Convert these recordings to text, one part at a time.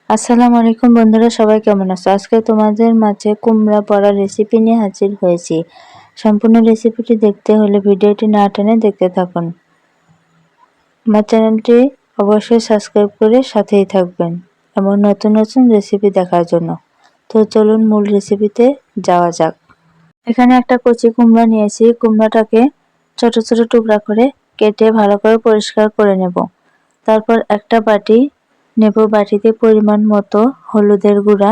আসসালামু আলাইকুম বন্ধুরা, সবাই কেমন আছো? আজকে তোমাদের মাঝে কুমড়া বড়া রেসিপি নিয়ে হাজির হয়েছি। সম্পূর্ণ রেসিপিটি দেখতে হলে ভিডিওটি না টেনে দেখতে থাকুন। আমার চ্যানেলটি অবশ্যই সাবস্ক্রাইব করে সাথেই থাকবেন এমন নতুন নতুন রেসিপি দেখার জন্য। তো চলুন মূল রেসিপিতে যাওয়া যাক। এখানে একটা কচি কুমড়া নিয়েছি। কুমড়াটাকে ছোট ছোট টুকরা করে কেটে ভালো করে পরিষ্কার করে নেব। তারপর একটা বাটি নেব। বাটিতে পরিমাণ মতো হলুদের গুঁড়া,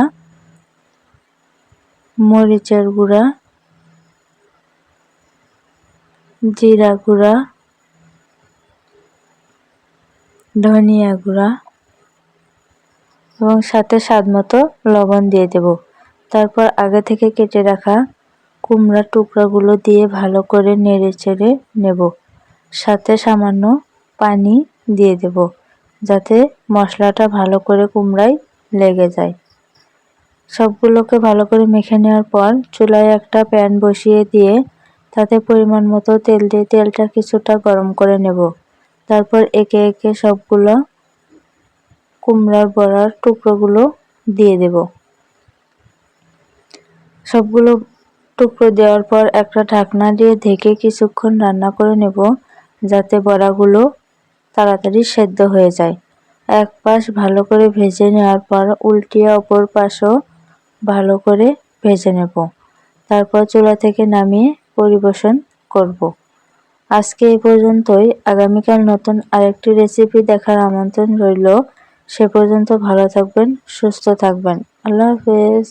মরিচের গুঁড়া, জিরা গুঁড়া, ধনিয়া গুঁড়া এবং সাথে স্বাদ মতো লবণ দিয়ে দেব। তারপর আগে থেকে কেটে রাখা কুমড়ার টুকরাগুলো দিয়ে ভালো করে নেড়ে চেড়ে নেব। সাথে সামান্য পানি দিয়ে দেব যাতে মশলাটা ভালো করে কুমড়ায় লেগে যায়। সবগুলোকে ভালো করে মেখে নেওয়ার পর চুলায় একটা প্যান বসিয়ে দিয়ে তাতে পরিমাণ মতো তেল দিয়ে তেলটা কিছুটা গরম করে নেব। তারপর একে একে সবগুলো কুমড়ার বড়ার টুকরোগুলো দিয়ে দেব। সবগুলো টুকরো দেওয়ার পর একটা ঢাকনা দিয়ে ঢেকে কিছুক্ষণ রান্না করে নেব যাতে বড়াগুলো তাড়াতাড়ি সেদ্ধ হয়ে যায়। এক পাশ ভালো করে ভেজে নেওয়ার পর উল্টিয়ে অপর পাশও ভালো করে ভেজে নেব। তারপর চুলা থেকে নামিয়ে পরিবেশন করব। আজকে এই পর্যন্তই। আগামীকাল নতুন আরেকটি রেসিপি দেখার আমন্ত্রণ রইল। সে পর্যন্ত ভালো থাকবেন, সুস্থ থাকবেন। আল্লাহ হাফেজ।